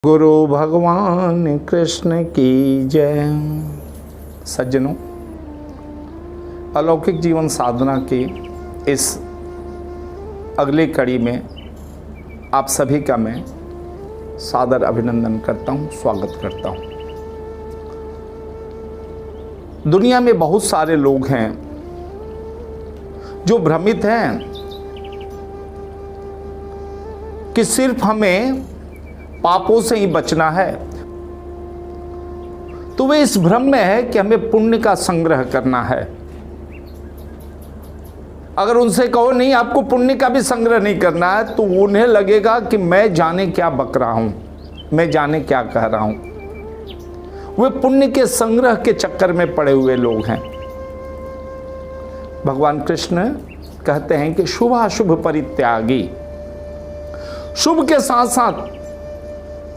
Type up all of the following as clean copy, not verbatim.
गुरु भगवान कृष्ण की जय। सज्जनों, अलौकिक जीवन साधना के इस अगली कड़ी में आप सभी का मैं सादर अभिनंदन करता हूं, स्वागत करता हूं। दुनिया में बहुत सारे लोग हैं जो भ्रमित हैं कि सिर्फ हमें पापों से ही बचना है, तो वे इस भ्रम में है कि हमें पुण्य का संग्रह करना है। अगर उनसे कहो नहीं, आपको पुण्य का भी संग्रह नहीं करना है, तो उन्हें लगेगा कि मैं जाने क्या बक रहा हूं, मैं जाने क्या कह रहा हूं। वे पुण्य के संग्रह के चक्कर में पड़े हुए लोग हैं। भगवान कृष्ण कहते हैं कि शुभाशुभ परित्यागी, शुभ के साथ साथ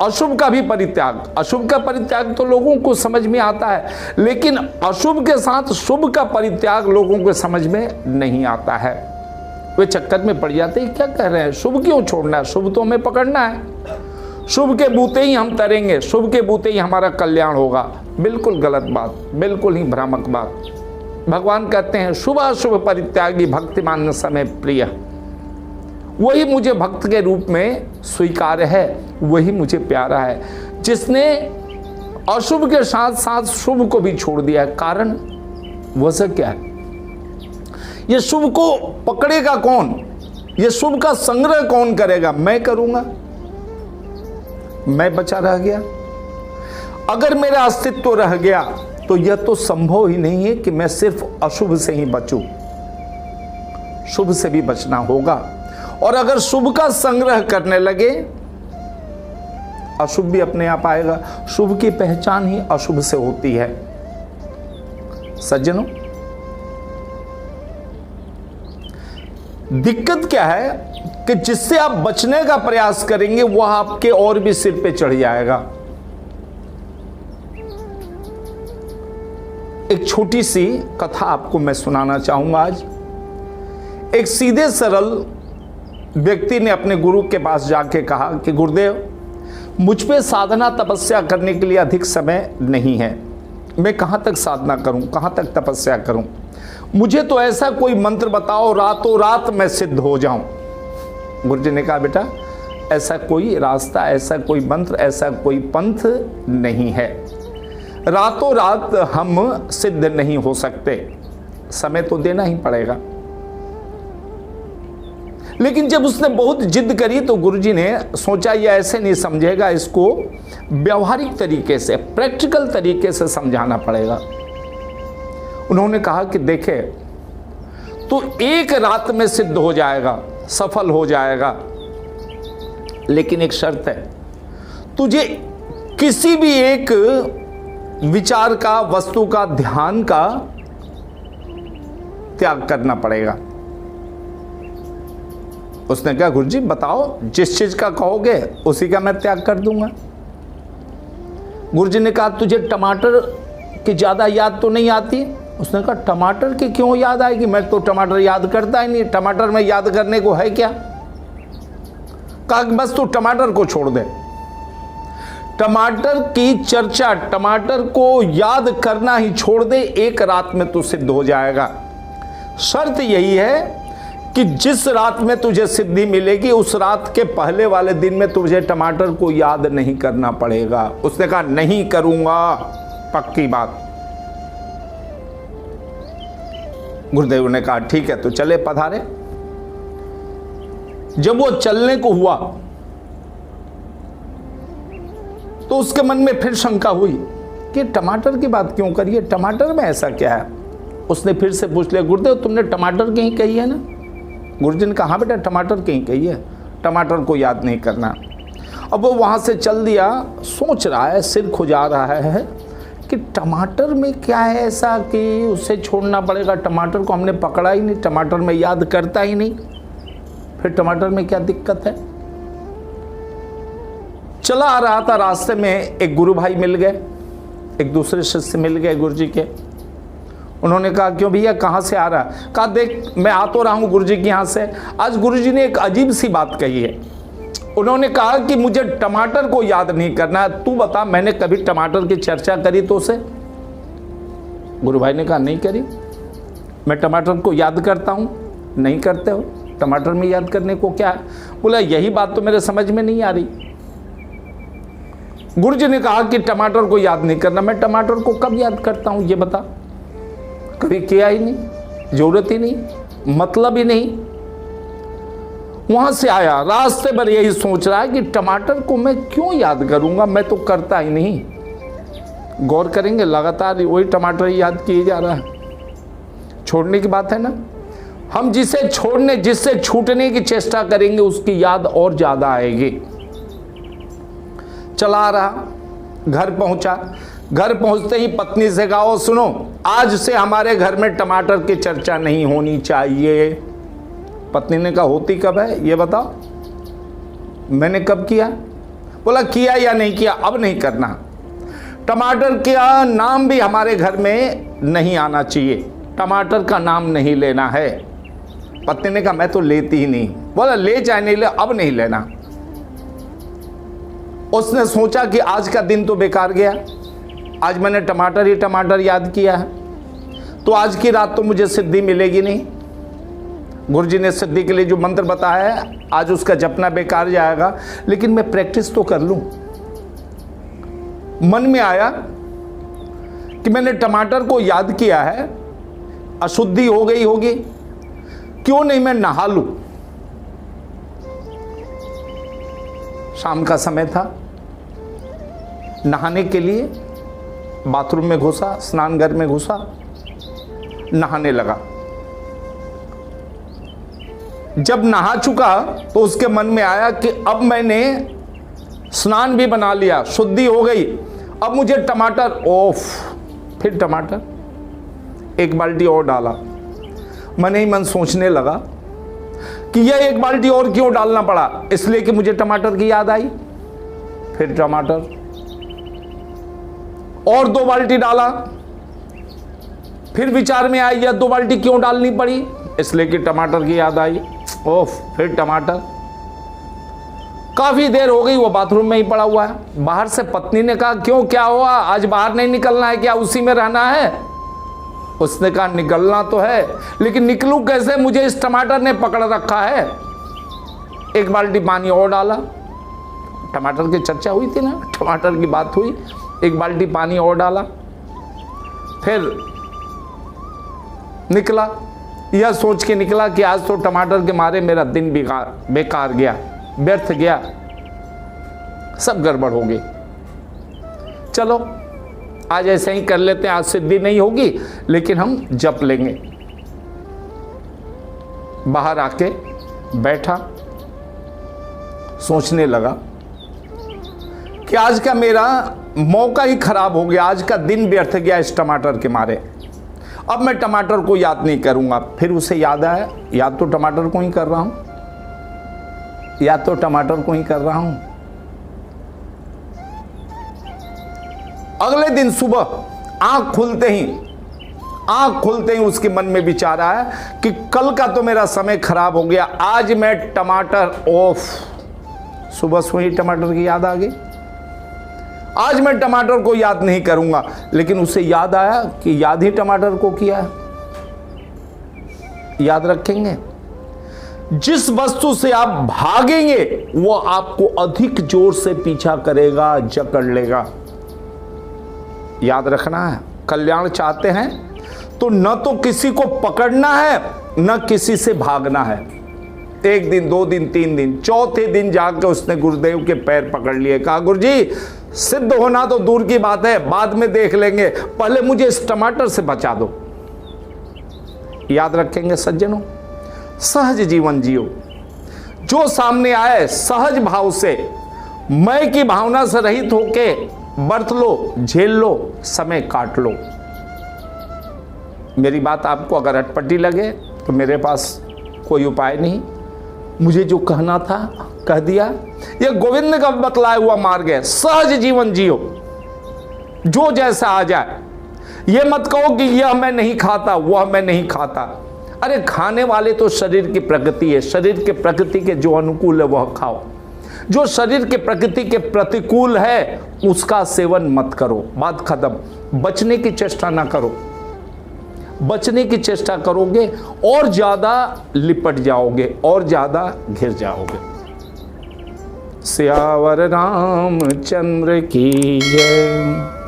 अशुभ का भी परित्याग। अशुभ का परित्याग तो लोगों को समझ में आता है, लेकिन अशुभ के साथ शुभ का परित्याग लोगों को समझ में नहीं आता है। वे चक्कर में पड़ जाते हैं, क्या कह रहे हैं, शुभ क्यों छोड़ना है, शुभ तो हमें पकड़ना है, शुभ के बूते ही हम तरेंगे, शुभ के बूते ही हमारा कल्याण होगा। बिल्कुल गलत बात, बिल्कुल ही भ्रामक बात। भगवान कहते हैं शुभाशुभ परित्यागी भक्तिमान समय प्रिय, वही मुझे भक्त के रूप में स्वीकार्य है, वही मुझे प्यारा है, जिसने अशुभ के साथ साथ शुभ को भी छोड़ दिया है। कारण वजह क्या है? ये शुभ को पकड़ेगा कौन, ये शुभ का संग्रह कौन करेगा? मैं करूंगा, मैं बचा रह गया। अगर मेरा अस्तित्व रह गया तो यह तो संभव ही नहीं है कि मैं सिर्फ अशुभ से ही बचूं, शुभ से भी बचना होगा। और अगर शुभ का संग्रह करने लगे, अशुभ भी अपने आप आएगा। शुभ की पहचान ही अशुभ से होती है। सज्जनों, दिक्कत क्या है कि जिससे आप बचने का प्रयास करेंगे वह आपके और भी सिर पे चढ़ जाएगा। एक छोटी सी कथा आपको मैं सुनाना चाहूंगा आज। एक सीधे सरल व्यक्ति ने अपने गुरु के पास जाके कहा कि गुरुदेव, मुझ पे साधना तपस्या करने के लिए अधिक समय नहीं है, मैं कहाँ तक साधना करूँ, कहाँ तक तपस्या करूँ, मुझे तो ऐसा कोई मंत्र बताओ रातों रात मैं सिद्ध हो जाऊं। गुरु जी ने कहा बेटा, ऐसा कोई रास्ता, ऐसा कोई मंत्र, ऐसा कोई पंथ नहीं है, रातों रात हम सिद्ध नहीं हो सकते, समय तो देना ही पड़ेगा। लेकिन जब उसने बहुत जिद करी तो गुरुजी ने सोचा ये ऐसे नहीं समझेगा, इसको व्यवहारिक तरीके से, प्रैक्टिकल तरीके से समझाना पड़ेगा। उन्होंने कहा कि देखे, तो एक रात में सिद्ध हो जाएगा, सफल हो जाएगा, लेकिन एक शर्त है, तुझे किसी भी एक विचार का, वस्तु का, ध्यान का त्याग करना पड़ेगा। उसने कहा गुरुजी बताओ, जिस चीज का कहोगे उसी का मैं त्याग कर दूंगा। गुरुजी ने कहा तुझे टमाटर की ज्यादा याद तो नहीं आती? उसने कहा टमाटर की क्यों याद आएगी, मैं तो टमाटर याद करता ही नहीं, टमाटर में याद करने को है क्या? कहा बस तू टमाटर को छोड़ दे, टमाटर की चर्चा, टमाटर को याद करना ही छोड़ दे, एक रात में तू सिद्ध हो जाएगा। शर्त यही है कि जिस रात में तुझे सिद्धि मिलेगी उस रात के पहले वाले दिन में तुझे टमाटर को याद नहीं करना पड़ेगा। उसने कहा नहीं करूंगा, पक्की बात। गुरुदेव ने कहा ठीक है, तो चले पधारे। जब वो चलने को हुआ तो उसके मन में फिर शंका हुई कि टमाटर की बात क्यों करिए, टमाटर में ऐसा क्या है? उसने फिर से पूछ लिया, गुरुदेव तुमने टमाटर की ही कही है ना? गुरुजी ने कहा हाँ बेटा, टमाटर की ही कही है, टमाटर को याद नहीं करना। अब वो वहाँ से चल दिया, सोच रहा है, सिर खुजा रहा है कि टमाटर में क्या है ऐसा कि उसे छोड़ना पड़ेगा, टमाटर को हमने पकड़ा ही नहीं, टमाटर में याद करता ही नहीं, फिर टमाटर में क्या दिक्कत है? चला आ रहा था, रास्ते में एक गुरु भाई मिल गए, एक दूसरे शिष्य मिल गए गुरुजी के। उन्होंने कहा क्यों भैया, कहाँ से आ रहा? कहा देख मैं आ तो रहा हूँ गुरुजी के यहाँ से। आज गुरुजी ने एक अजीब सी बात कही है। उन्होंने कहा कि मुझे टमाटर को याद नहीं करना है। तू बता, मैंने कभी टमाटर की चर्चा करी तो उसे? गुरु भाई ने कहा नहीं करी। मैं टमाटर को याद करता हूं? नहीं करते हो। टमाटर में याद करने को क्या है? बोला यही बात तो मेरे समझ में नहीं आ रही। गुरु जी ने कहा कि टमाटर को याद नहीं करना। मैं टमाटर को कब याद करता हूं ये बता? कभी किया ही नहीं, जरूरत ही नहीं, मतलब ही नहीं। वहां से आया, रास्ते पर यही सोच रहा है कि टमाटर को मैं क्यों याद करूंगा, मैं तो करता ही नहीं। गौर करेंगे, लगातार वही टमाटर याद किए जा रहा है। छोड़ने की बात है ना। हम जिसे छोड़ने, जिससे छूटने की चेष्टा करेंगे उसकी याद और ज्यादा आएगी। चला रहा, घर पहुंचा। घर पहुंचते ही पत्नी से कहा, सुनो, आज से हमारे घर में टमाटर की चर्चा नहीं होनी चाहिए। पत्नी ने कहा होती कब है ये बताओ? मैंने कब किया? बोला किया या नहीं किया, अब नहीं करना। टमाटर का नाम भी हमारे घर में नहीं आना चाहिए, टमाटर का नाम नहीं लेना है। पत्नी ने कहा मैं तो लेती ही नहीं। बोला ले चाहे नहीं ले, अब नहीं लेना। उसने सोचा कि आज का दिन तो बेकार गया, आज मैंने टमाटर ही टमाटर याद किया है, तो आज की रात तो मुझे सिद्धि मिलेगी नहीं। गुरुजी ने सिद्धि के लिए जो मंत्र बताया है, आज उसका जपना बेकार जाएगा, लेकिन मैं प्रैक्टिस तो कर लूं। मन में आया कि मैंने टमाटर को याद किया है, अशुद्धि हो गई होगी, क्यों नहीं मैं नहा लूं। शाम का समय था, नहाने के लिए बाथरूम में घुसा, स्नान घर में घुसा, नहाने लगा। जब नहा चुका तो उसके मन में आया कि अब मैंने स्नान भी बना लिया, शुद्धि हो गई, अब मुझे टमाटर, ओफ, फिर टमाटर। एक बाल्टी और डाला। मन ही मन सोचने लगा कि यह एक बाल्टी और क्यों डालना पड़ा, इसलिए कि मुझे टमाटर की याद आई। फिर टमाटर, और 2 बाल्टी डाला। फिर विचार में आई यह 2 बाल्टी क्यों डालनी पड़ी, इसलिए कि टमाटर की याद आई। ओफ, फिर टमाटर। काफी देर हो गई, वो बाथरूम में ही पड़ा हुआ है। बाहर से पत्नी ने कहा क्यों, क्या हुआ, आज बाहर नहीं निकलना है क्या, उसी में रहना है? उसने कहा निकलना तो है, लेकिन निकलूं कैसे, मुझे इस टमाटर ने पकड़ रखा है। एक बाल्टी पानी और डाला। टमाटर की चर्चा हुई थी ना, टमाटर की बात हुई। एक बाल्टी पानी और डाला। फिर निकला, यह सोच के निकला कि आज तो टमाटर के मारे मेरा दिन बेकार गया, व्यर्थ गया, सब गड़बड़ हो गई। चलो आज ऐसे ही कर लेते हैं, आज सिद्धि नहीं होगी लेकिन हम जप लेंगे। बाहर आके बैठा, सोचने लगा कि आज का मेरा मौका ही खराब हो गया, आज का दिन व्यर्थ गया इस टमाटर के मारे। अब मैं टमाटर को याद नहीं करूंगा। फिर उसे याद आया, याद तो टमाटर को ही कर रहा हूं, याद तो टमाटर को ही कर रहा हूं। अगले दिन सुबह आंख खुलते ही उसके मन में विचार आया कि कल का तो मेरा समय खराब हो गया, आज मैं टमाटर, ओफ, सुबह से ही टमाटर की याद आ गई। आज मैं टमाटर को याद नहीं करूंगा। लेकिन उसे याद आया कि याद ही टमाटर को किया है। याद रखेंगे, जिस वस्तु से आप भागेंगे वो आपको अधिक जोर से पीछा करेगा, जकड़ लेगा। याद रखना है, कल्याण चाहते हैं तो न तो किसी को पकड़ना है न किसी से भागना है। 1 दिन, 2 दिन, 3 दिन, चौथे दिन जाकर उसने गुरुदेव के पैर पकड़ लिए, कहा गुरुजी सिद्ध होना तो दूर की बात है, बाद में देख लेंगे, पहले मुझे इस टमाटर से बचा दो। याद रखेंगे सज्जनों, सहज जीवन जियो। जो सामने आए सहज भाव से, मैं की भावना से रहित होके बरत लो, झेल लो, समय काट लो। मेरी बात आपको अगर अटपटी लगे तो मेरे पास कोई उपाय नहीं, मुझे जो कहना था कह दिया। यह गोविंद का बतलाया हुआ मार्ग है, सहज जीवन जियो, जो जैसा आ जाए। यह मत कहो कि यह मैं नहीं खाता, वह मैं नहीं खाता। अरे खाने वाले तो शरीर की प्रकृति है, शरीर के प्रकृति के जो अनुकूल है वह खाओ। जो शरीर के प्रकृति के प्रतिकूल है उसका सेवन मत करो। बात खत्म। बचने की चेष्टा ना करो। बचने की चेष्टा करोगे और ज्यादा लिपट जाओगे और ज्यादा घिर जाओगे। सियावर रामचंद्र की जय।